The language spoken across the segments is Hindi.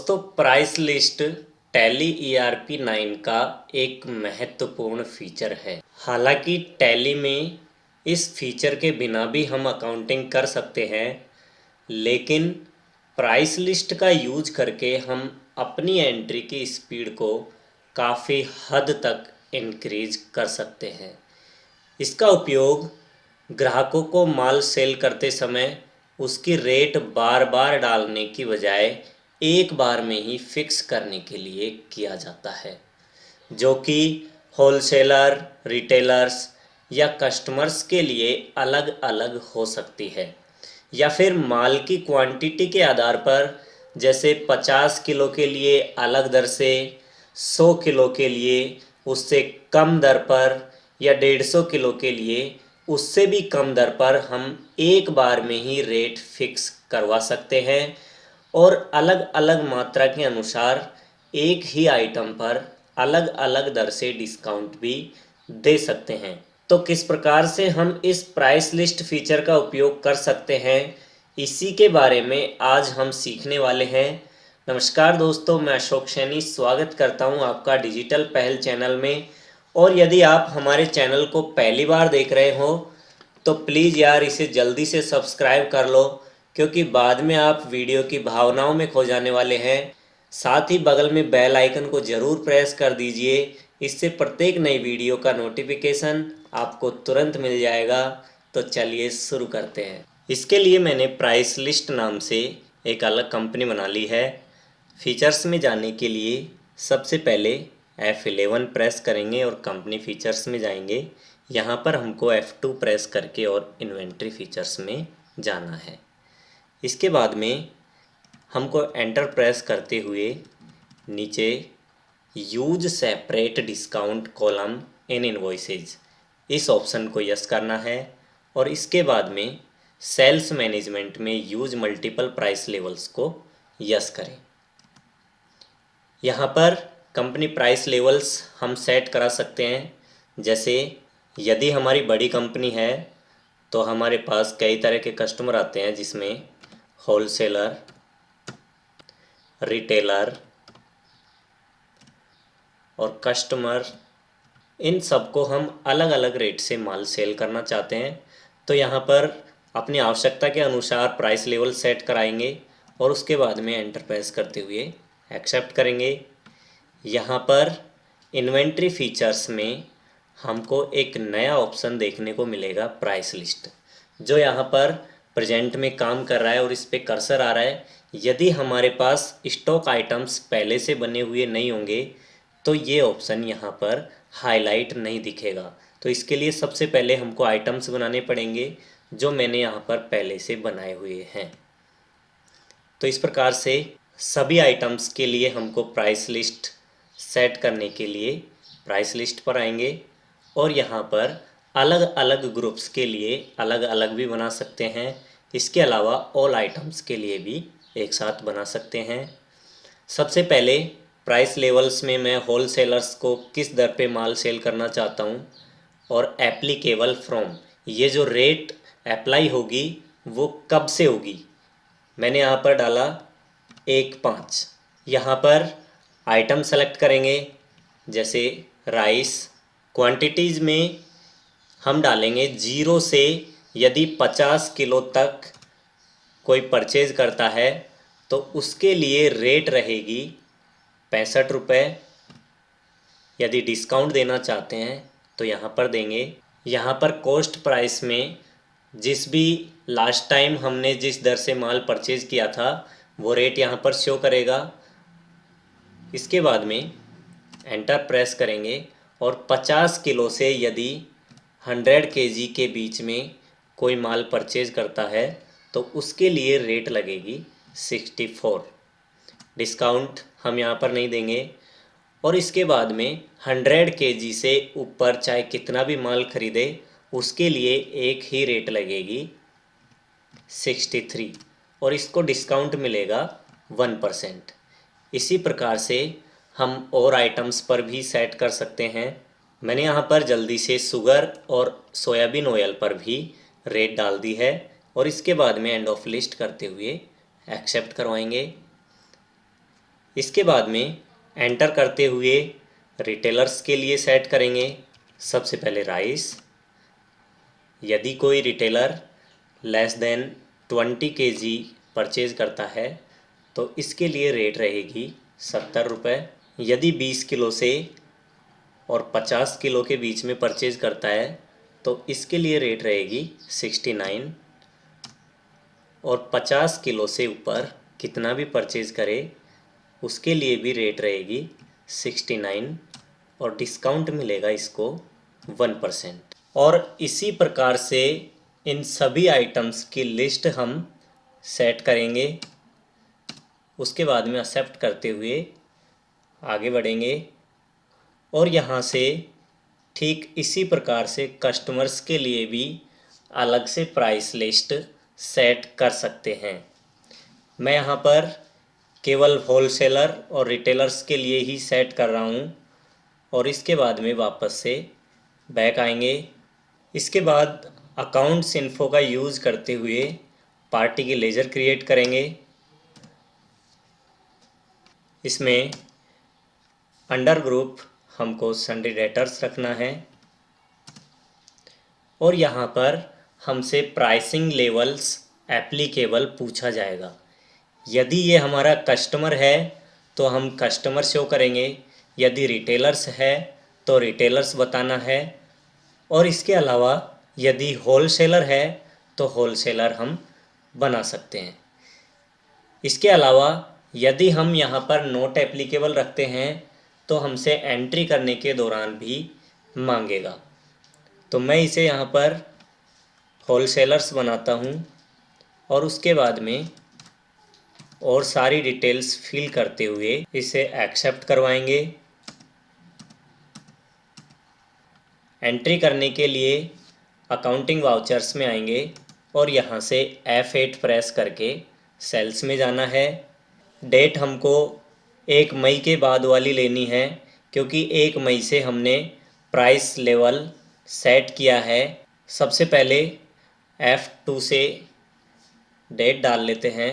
दोस्तों, प्राइस लिस्ट टैली ईआरपी 9 का एक महत्वपूर्ण फीचर है। हालांकि टैली में इस फीचर के बिना भी हम अकाउंटिंग कर सकते हैं, लेकिन प्राइस लिस्ट का यूज करके हम अपनी एंट्री की स्पीड को काफ़ी हद तक इंक्रीज कर सकते हैं। इसका उपयोग ग्राहकों को माल सेल करते समय उसकी रेट बार बार डालने की बजाय एक बार में ही फिक्स करने के लिए किया जाता है, जो कि होलसेलर, रिटेलर्स या कस्टमर्स के लिए अलग अलग हो सकती है, या फिर माल की क्वांटिटी के आधार पर, जैसे 50 किलो के लिए अलग दर से, 100 किलो के लिए उससे कम दर पर, या 150 किलो के लिए उससे भी कम दर पर हम एक बार में ही रेट फिक्स करवा सकते हैं और अलग अलग मात्रा के अनुसार एक ही आइटम पर अलग अलग दर से डिस्काउंट भी दे सकते हैं। तो किस प्रकार से हम इस प्राइस लिस्ट फीचर का उपयोग कर सकते हैं, इसी के बारे में आज हम सीखने वाले हैं। नमस्कार दोस्तों, मैं अशोक सैनी स्वागत करता हूं आपका डिजिटल पहल चैनल में। और यदि आप हमारे चैनल को पहली बार देख रहे हो तो प्लीज़ यार इसे जल्दी से सब्सक्राइब कर लो, क्योंकि बाद में आप वीडियो की भावनाओं में खो जाने वाले हैं। साथ ही बगल में बेल आइकन को ज़रूर प्रेस कर दीजिए, इससे प्रत्येक नई वीडियो का नोटिफिकेशन आपको तुरंत मिल जाएगा। तो चलिए शुरू करते हैं। इसके लिए मैंने प्राइस लिस्ट नाम से एक अलग कंपनी बना ली है। फीचर्स में जाने के लिए सबसे पहले F11 प्रेस करेंगे और कंपनी फीचर्स में जाएंगे। यहाँ पर हमको F2 प्रेस करके और इन्वेंट्री फीचर्स में जाना है। इसके बाद में हमको एंटर प्रेस करते हुए नीचे use separate discount column in invoices, इस ऑप्शन को यस करना है। और इसके बाद में सेल्स मैनेजमेंट में यूज मल्टीपल प्राइस लेवल्स को यस करें। यहाँ पर कंपनी प्राइस लेवल्स हम सेट करा सकते हैं। जैसे यदि हमारी बड़ी कंपनी है तो हमारे पास कई तरह के कस्टमर आते हैं, जिसमें होलसेलर, रिटेलर और कस्टमर, इन सबको हम अलग अलग रेट से माल सेल करना चाहते हैं। तो यहाँ पर अपनी आवश्यकता के अनुसार प्राइस लेवल सेट कराएंगे और उसके बाद में एंटर प्रेस करते हुए एक्सेप्ट करेंगे। यहाँ पर इन्वेंट्री फीचर्स में हमको एक नया ऑप्शन देखने को मिलेगा, प्राइस लिस्ट, जो यहाँ पर प्रेजेंट में काम कर रहा है और इस पर कर्सर आ रहा है। यदि हमारे पास स्टॉक आइटम्स पहले से बने हुए नहीं होंगे तो ये ऑप्शन यहाँ पर हाईलाइट नहीं दिखेगा। तो इसके लिए सबसे पहले हमको आइटम्स बनाने पड़ेंगे, जो मैंने यहाँ पर पहले से बनाए हुए हैं। तो इस प्रकार से सभी आइटम्स के लिए हमको प्राइस लिस्ट सेट करने के लिए प्राइस लिस्ट पर आएंगे और यहाँ पर अलग अलग ग्रुप्स के लिए अलग अलग भी बना सकते हैं। इसके अलावा ऑल आइटम्स के लिए भी एक साथ बना सकते हैं। सबसे पहले प्राइस लेवल्स में मैं होलसेलर्स को किस दर पे माल सेल करना चाहता हूँ और एप्लीकेबल फ्रॉम, ये जो रेट अप्लाई होगी वो कब से होगी, मैंने यहाँ पर डाला 1/5। यहाँ पर आइटम सेलेक्ट करेंगे, जैसे राइस। क्वांटिटीज़ में हम डालेंगे 0 से, यदि 50 किलो तक कोई परचेज करता है तो उसके लिए रेट रहेगी 65 रुपये। यदि डिस्काउंट देना चाहते हैं तो यहाँ पर देंगे। यहाँ पर कॉस्ट प्राइस में जिस भी लास्ट टाइम हमने जिस दर से माल परचेज किया था वो रेट यहाँ पर शो करेगा। इसके बाद में एंटर प्रेस करेंगे और 50 किलो से यदि 100 केजी के बीच में कोई माल परचेज करता है तो उसके लिए रेट लगेगी 64। डिस्काउंट हम यहाँ पर नहीं देंगे। और इसके बाद में 100 केजी से ऊपर चाहे कितना भी माल खरीदे उसके लिए एक ही रेट लगेगी 63, और इसको डिस्काउंट मिलेगा 1%। इसी प्रकार से हम और आइटम्स पर भी सेट कर सकते हैं। मैंने यहाँ पर जल्दी से शुगर और सोयाबीन ऑयल पर भी रेट डाल दी है और इसके बाद में एंड ऑफ लिस्ट करते हुए एक्सेप्ट करवाएंगे। इसके बाद में एंटर करते हुए रिटेलर्स के लिए सेट करेंगे। सबसे पहले राइस, यदि कोई retailer less than 20 kg purchase करता है तो इसके लिए रेट रहेगी 70 रुपये। यदि 20 किलो से और 50 किलो के बीच में परचेज करता है तो इसके लिए रेट रहेगी 69। और 50 किलो से ऊपर कितना भी परचेज करे उसके लिए भी रेट रहेगी 69 और डिस्काउंट मिलेगा इसको 1%। और इसी प्रकार से इन सभी आइटम्स की लिस्ट हम सेट करेंगे। उसके बाद में एक्सेप्ट करते हुए आगे बढ़ेंगे और यहाँ से ठीक इसी प्रकार से कस्टमर्स के लिए भी अलग से प्राइस लिस्ट सेट कर सकते हैं। मैं यहाँ पर केवल होलसेलर और रिटेलर्स के लिए ही सेट कर रहा हूँ और इसके बाद में वापस से बैक आएंगे। इसके बाद अकाउंट्स इन्फो का यूज़ करते हुए पार्टी की लेजर क्रिएट करेंगे। इसमें अंडर ग्रुप हमको सन्डे डेटर्स रखना है और यहाँ पर हमसे प्राइसिंग लेवल्स एप्लीकेबल पूछा जाएगा। यदि ये हमारा कस्टमर है तो हम कस्टमर शो करेंगे, यदि रिटेलर्स है तो रिटेलर्स बताना है और इसके अलावा यदि होलसेलर है तो होलसेलर हम बना सकते हैं। इसके अलावा यदि हम यहाँ पर नोट एप्लीकेबल रखते हैं तो हमसे एंट्री करने के दौरान भी मांगेगा। तो मैं इसे यहाँ पर होलसेलर्स बनाता हूँ और उसके बाद में और सारी डिटेल्स फिल करते हुए इसे एक्सेप्ट करवाएंगे। एंट्री करने के लिए अकाउंटिंग वाउचर्स में आएंगे और यहाँ से F8 प्रेस करके सेल्स में जाना है। डेट हमको 1 मई के बाद वाली लेनी है क्योंकि 1 मई से हमने प्राइस लेवल सेट किया है। सबसे पहले F2 से डेट डाल लेते हैं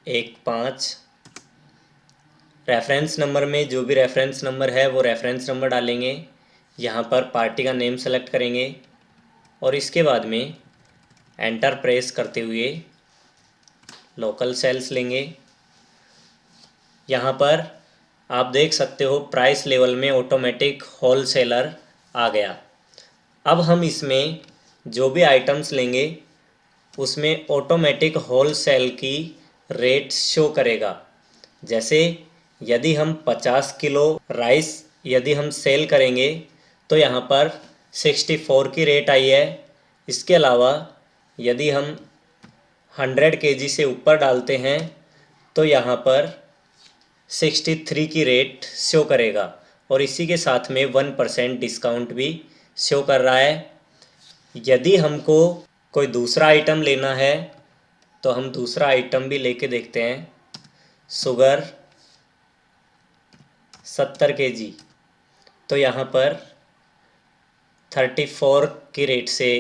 1/5। रेफरेंस नंबर में जो भी रेफरेंस नंबर है वो रेफरेंस नंबर डालेंगे। यहाँ पर पार्टी का नेम सेलेक्ट करेंगे और इसके बाद में एंटर प्रेस करते हुए लोकल सेल्स लेंगे। यहाँ पर आप देख सकते हो प्राइस लेवल में ऑटोमेटिक होलसेलर आ गया। अब हम इसमें जो भी आइटम्स लेंगे उसमें ऑटोमेटिक होलसेल की रेट शो करेगा। जैसे यदि हम 50 किलो राइस यदि हम सेल करेंगे तो यहाँ पर 64 की रेट आई है। इसके अलावा यदि हम 100 kg से ऊपर डालते हैं तो यहाँ पर 63 की रेट शो करेगा और इसी के साथ में 1% डिस्काउंट भी शो कर रहा है। यदि हमको कोई दूसरा आइटम लेना है तो हम दूसरा आइटम भी लेके देखते हैं। शुगर 70 kg तो यहाँ पर 34 की रेट से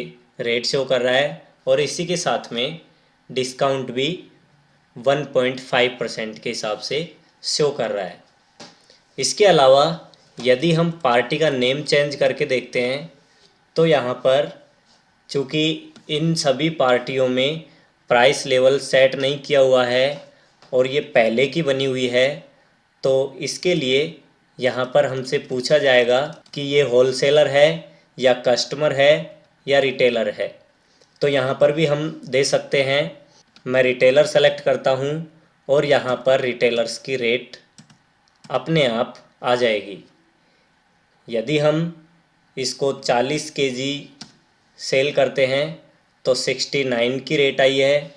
रेट शो कर रहा है और इसी के साथ में डिस्काउंट भी 1.5% के हिसाब से शो कर रहा है। इसके अलावा यदि हम पार्टी का नेम चेंज करके देखते हैं तो यहाँ पर चूँकि इन सभी पार्टियों में प्राइस लेवल सेट नहीं किया हुआ है और ये पहले की बनी हुई है तो इसके लिए यहाँ पर हमसे पूछा जाएगा कि ये होलसेलर है या कस्टमर है या रिटेलर है। तो यहाँ पर भी हम दे सकते हैं। मैं रिटेलर सेलेक्ट करता हूँ और यहाँ पर रिटेलर्स की रेट अपने आप आ जाएगी। यदि हम इसको 40 kg सेल करते हैं तो 69 की रेट आई है।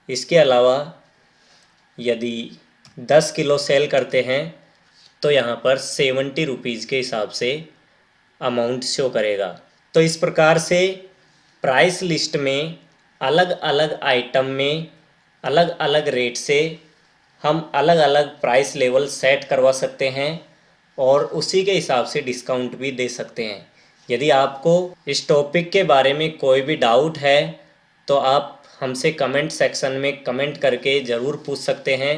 इसके अलावा यदि 10 किलो सेल करते हैं तो यहाँ पर 70 रुपीज़ के हिसाब से अमाउंट शो करेगा। तो इस प्रकार से प्राइस लिस्ट में अलग अलग आइटम में अलग अलग रेट से हम अलग अलग प्राइस लेवल सेट करवा सकते हैं और उसी के हिसाब से डिस्काउंट भी दे सकते हैं। यदि आपको इस टॉपिक के बारे में कोई भी डाउट है तो आप हमसे कमेंट सेक्शन में कमेंट करके ज़रूर पूछ सकते हैं।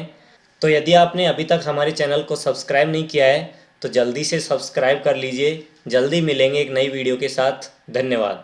तो यदि आपने अभी तक हमारे चैनल को सब्सक्राइब नहीं किया है तो जल्दी से सब्सक्राइब कर लीजिए। जल्दी मिलेंगे एक नई वीडियो के साथ। धन्यवाद।